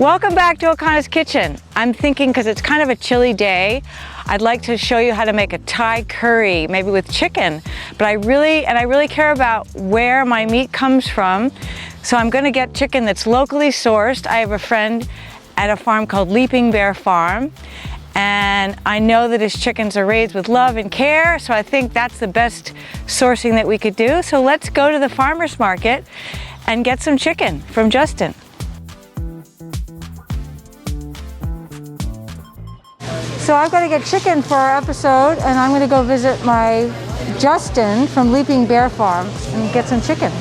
Welcome back to Okana's Kitchen. I'm thinking, because it's kind of a chilly day, I'd like to show you how to make a Thai curry, maybe with chicken. But I really care about where my meat comes from. So I'm going to get chicken that's locally sourced. I have a friend at a farm called Leaping Bear Farm, and I know that his chickens are raised with love and care, so I think that's the best sourcing that we could do. So let's go to the farmer's market and get some chicken from Justin. So I've got to get chicken for our episode, and I'm going to go visit my Justin from Leaping Bear Farm and get some chicken.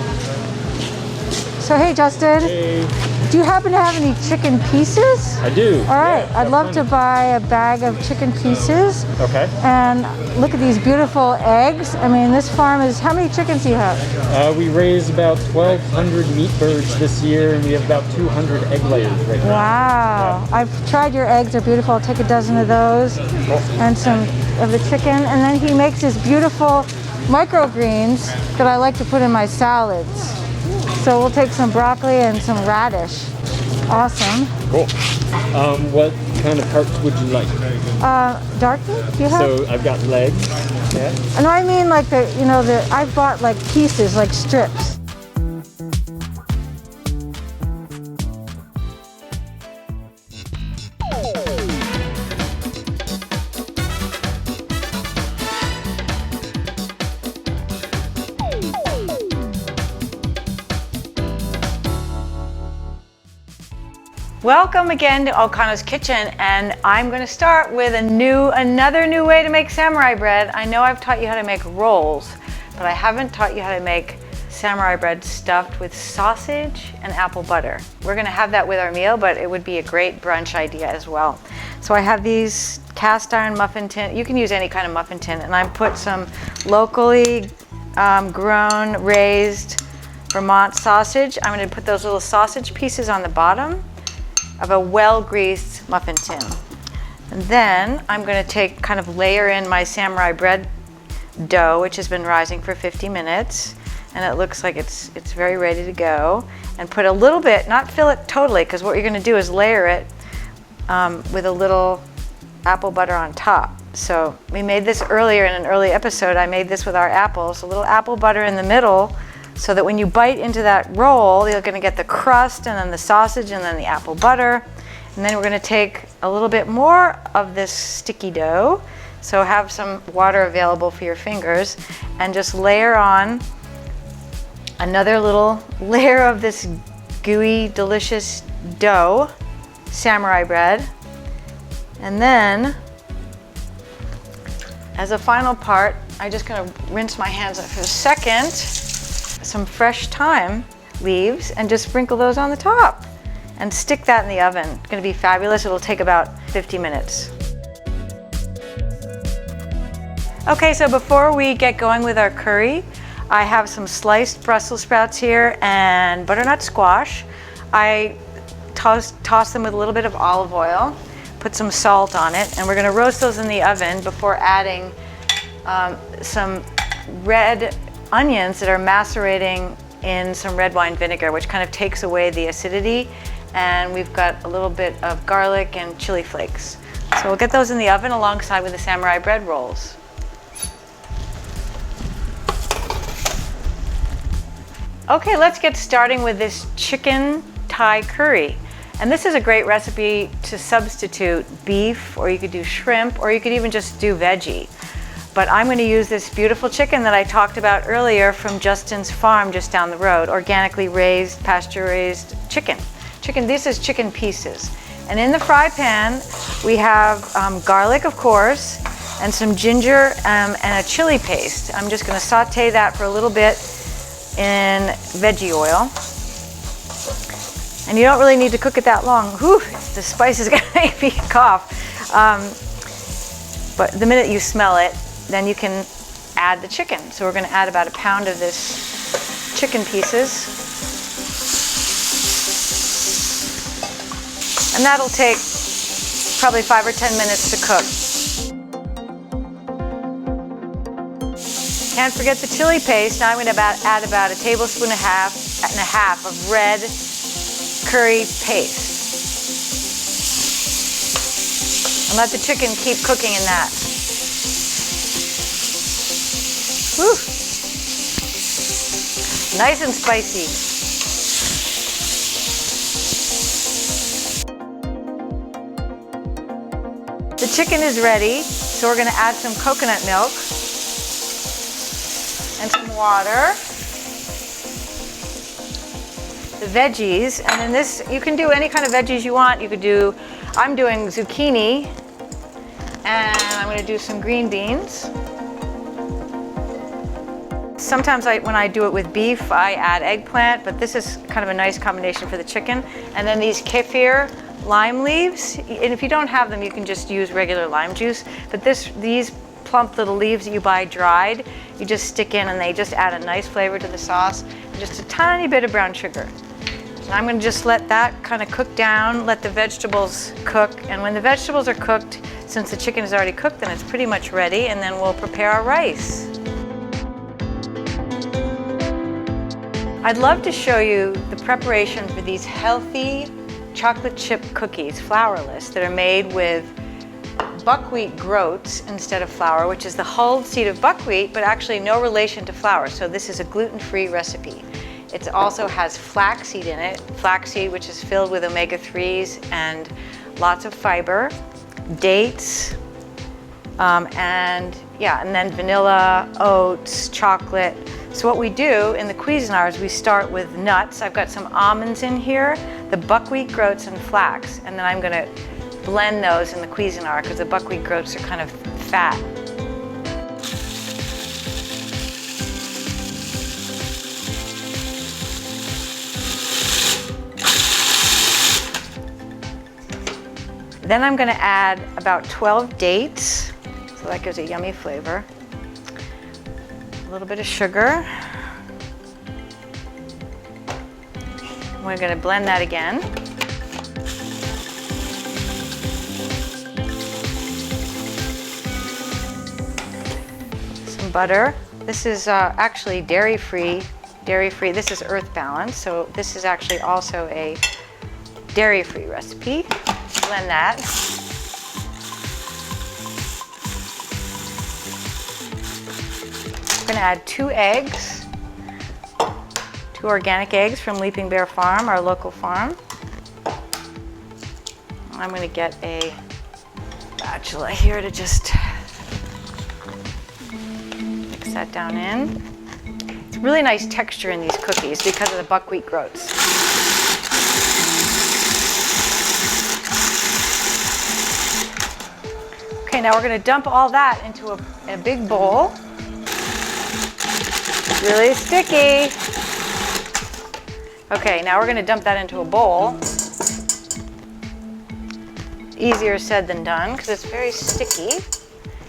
So hey Justin, hey. Do you happen to have any chicken pieces? I do. All right, yeah, I'd love to buy a bag of chicken pieces. Okay. And look at these beautiful eggs. I mean, this farm is, how many chickens do you have? We raise about 1,200 meat birds this year, and we have about 200 egg layers right now. Wow. Yeah. I've tried your eggs, they're beautiful. I'll take a dozen of those and some of the chicken. And then he makes this beautiful microgreens that I like to put in my salads. So we'll take some broccoli and some radish. Awesome. Cool. What kind of parts would you like? Dark meat? Do you have? So I've got legs. Yeah. No, I mean like I've bought like pieces, like strips. Welcome again to Okana's Kitchen, and I'm going to start with another new way to make samurai bread. I know I've taught you how to make rolls, but I haven't taught you how to make samurai bread stuffed with sausage and apple butter. We're going to have that with our meal, but it would be a great brunch idea as well. So I have these cast iron muffin tin. You can use any kind of muffin tin, and I put some locally grown, raised Vermont sausage. I'm going to put those little sausage pieces on the bottom of a well-greased muffin tin. And then I'm going to kind of layer in my samurai bread dough, which has been rising for 50 minutes, and it looks like it's very ready to go. And put a little bit, not fill it totally, because what you're going to do is layer it with a little apple butter on top. So we made this earlier in an early episode. I made this with our apples, a little apple butter in the middle, so that when you bite into that roll, you're going to get the crust and then the sausage and then the apple butter. And then we're going to take a little bit more of this sticky dough, so have some water available for your fingers, and just layer on another little layer of this gooey, delicious dough, samurai bread. And then, as a final part, I'm just going to rinse my hands up for a second. Some fresh thyme leaves and just sprinkle those on the top and stick that in the oven. It's going to be fabulous. It'll take about 50 minutes. Okay, so before we get going with our curry, I have some sliced Brussels sprouts here and butternut squash. I toss them with a little bit of olive oil, put some salt on it, and we're going to roast those in the oven before adding some red onions that are macerating in some red wine vinegar, which kind of takes away the acidity. And we've got a little bit of garlic and chili flakes. So we'll get those in the oven alongside with the samurai bread rolls. Okay, let's get starting with this chicken Thai curry. And this is a great recipe to substitute beef, or you could do shrimp, or you could even just do veggie. But I'm going to use this beautiful chicken that I talked about earlier from Justin's farm just down the road, organically raised, pasture-raised chicken. This is chicken pieces. And in the fry pan, we have garlic, of course, and some ginger and a chili paste. I'm just going to saute that for a little bit in veggie oil. And you don't really need to cook it that long. Whew, the spice is going to make me cough. But the minute you smell it, then you can add the chicken. So we're going to add about a pound of this chicken pieces. And that'll take probably 5 or 10 minutes to cook. Can't forget the chili paste. Now I'm going to add about a tablespoon and a half of red curry paste. And let the chicken keep cooking in that. Whew. Nice and spicy. The chicken is ready, so we're gonna add some coconut milk and some water. The veggies, and then this, you can do any kind of veggies you want. You could do, I'm doing zucchini, and I'm gonna do some green beans. Sometimes when I do it with beef, I add eggplant, but this is kind of a nice combination for the chicken. And then these Kaffir lime leaves, and if you don't have them, you can just use regular lime juice. But these plump little leaves that you buy dried, you just stick in and they just add a nice flavor to the sauce, and just a tiny bit of brown sugar. And I'm gonna just let that kind of cook down, let the vegetables cook, and when the vegetables are cooked, since the chicken is already cooked, then it's pretty much ready, and then we'll prepare our rice. I'd love to show you the preparation for these healthy chocolate chip cookies, flourless, that are made with buckwheat groats instead of flour, which is the hulled seed of buckwheat, but actually no relation to flour. So this is a gluten-free recipe. It also has flaxseed in it, flaxseed which is filled with omega-3s and lots of fiber, dates, and then vanilla, oats, chocolate. So what we do in the Cuisinart is we start with nuts. I've got some almonds in here, the buckwheat groats and flax, and then I'm gonna blend those in the Cuisinart because the buckwheat groats are kind of fat. Then I'm gonna add about 12 dates, so that gives a yummy flavor. A little bit of sugar. We're gonna blend that again. Some butter. This is actually dairy-free. This is Earth Balance, so this is actually also a dairy-free recipe. Blend that. I'm gonna add 2 eggs, 2 organic eggs from Leaping Bear Farm, our local farm. I'm gonna get a spatula here to just mix that down in. It's a really nice texture in these cookies because of the buckwheat groats. Okay, now we're gonna dump all that into a big bowl. Really sticky. Okay, now we're gonna dump that into a bowl. Easier said than done because it's very sticky.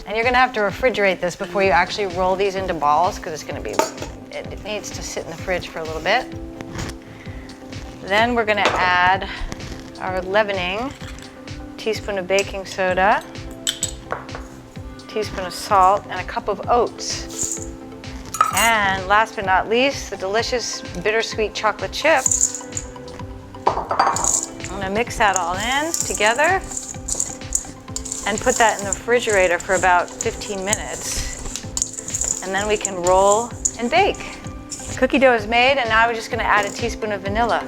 And you're gonna have to refrigerate this before you actually roll these into balls because it needs to sit in the fridge for a little bit. Then we're gonna add our leavening, teaspoon of baking soda, teaspoon of salt, and a cup of oats. And last but not least, the delicious bittersweet chocolate chips. I'm gonna mix that all in together and put that in the refrigerator for about 15 minutes. And then we can roll and bake. The cookie dough is made, and now we're just gonna add a teaspoon of vanilla.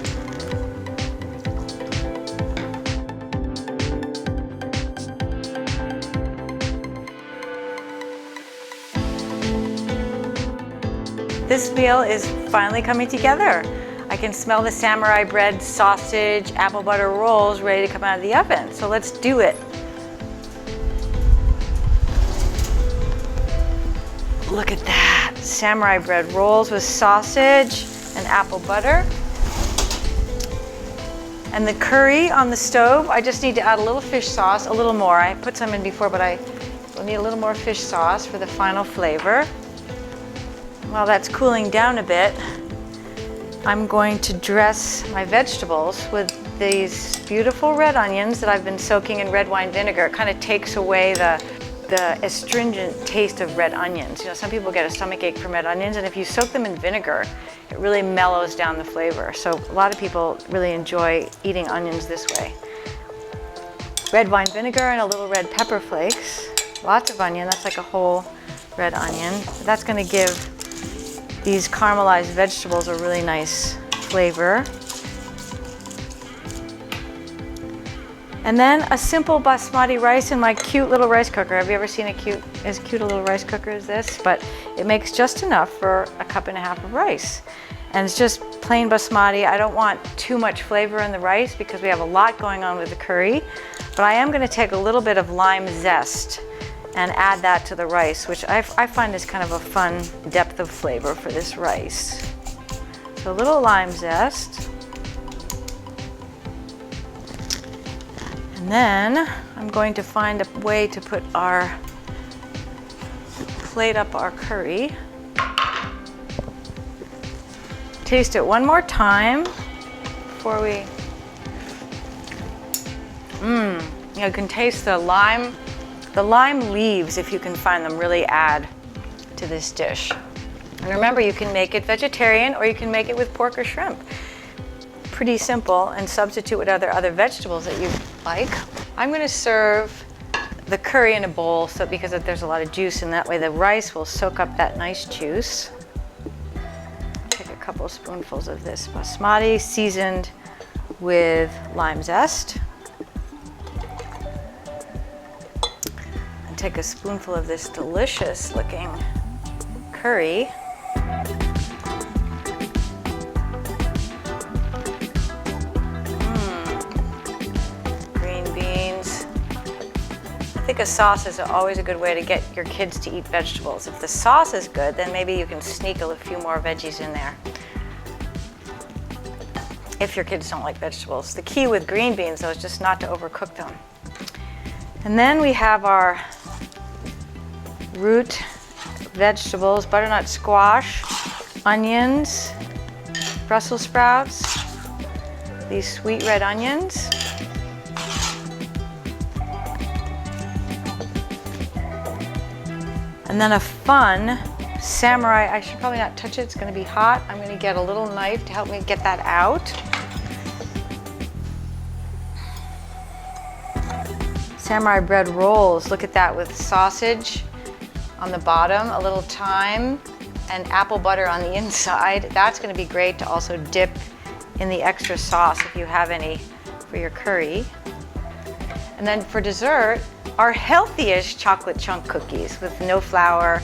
This meal is finally coming together. I can smell the samurai bread, sausage, apple butter rolls ready to come out of the oven. So let's do it. Look at that. Samurai bread rolls with sausage and apple butter. And the curry on the stove, I just need to add a little fish sauce, a little more. I put some in before, but I will need a little more fish sauce for the final flavor. While that's cooling down a bit, I'm going to dress my vegetables with these beautiful red onions that I've been soaking in red wine vinegar. It kind of takes away the astringent taste of red onions. You know, some people get a stomachache from red onions, and if you soak them in vinegar, it really mellows down the flavor. So a lot of people really enjoy eating onions this way. red wine vinegar and a little red pepper flakes. Lots of onion, that's like a whole red onion. That's gonna give these caramelized vegetables a really nice flavor. And then a simple basmati rice in my cute little rice cooker. Have you ever seen as cute a little rice cooker as this? But it makes just enough for a cup and a half of rice. And it's just plain basmati. I don't want too much flavor in the rice because we have a lot going on with the curry. But I am gonna take a little bit of lime zest and add that to the rice, which I find is kind of a fun depth of flavor for this rice. So a little lime zest. And then I'm going to find a way to plate up our curry. Taste it one more time before we, you can taste the lime. The lime leaves, if you can find them, really add to this dish. And remember, you can make it vegetarian or you can make it with pork or shrimp. Pretty simple, and substitute with other vegetables that you like. I'm gonna serve the curry in a bowl because there's a lot of juice, and that way the rice will soak up that nice juice. Take a couple spoonfuls of this basmati seasoned with lime zest. And take a spoonful of this delicious looking curry. I think a sauce is always a good way to get your kids to eat vegetables. If the sauce is good, then maybe you can sneak a few more veggies in there. If your kids don't like vegetables. The key with green beans, though, is just not to overcook them. And then we have our root vegetables, butternut squash, onions, Brussels sprouts, these sweet red onions. And then a fun samurai, I should probably not touch it, it's gonna be hot. I'm gonna get a little knife to help me get that out. Samurai bread rolls, look at that, with sausage on the bottom, a little thyme, and apple butter on the inside. That's gonna be great to also dip in the extra sauce if you have any for your curry. And then for dessert, our healthiest chocolate chunk cookies with no flour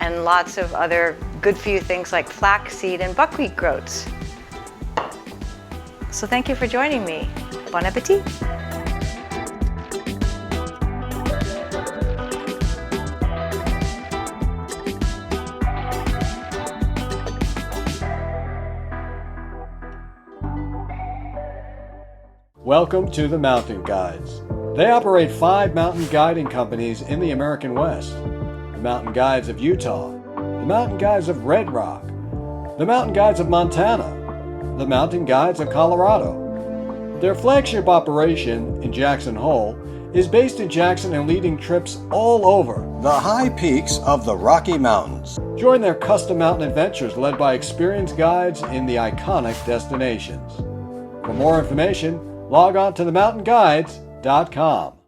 and lots of other good for you things like flaxseed and buckwheat groats. So thank you for joining me. Bon appetit. Welcome to the Mountain Guides. They operate 5 mountain guiding companies in the American West. The Mountain Guides of Utah, the Mountain Guides of Red Rock, the Mountain Guides of Montana, the Mountain Guides of Colorado. Their flagship operation in Jackson Hole is based in Jackson and leading trips all over the high peaks of the Rocky Mountains. Join their custom mountain adventures led by experienced guides in the iconic destinations. For more information, log on to themountainguides.com.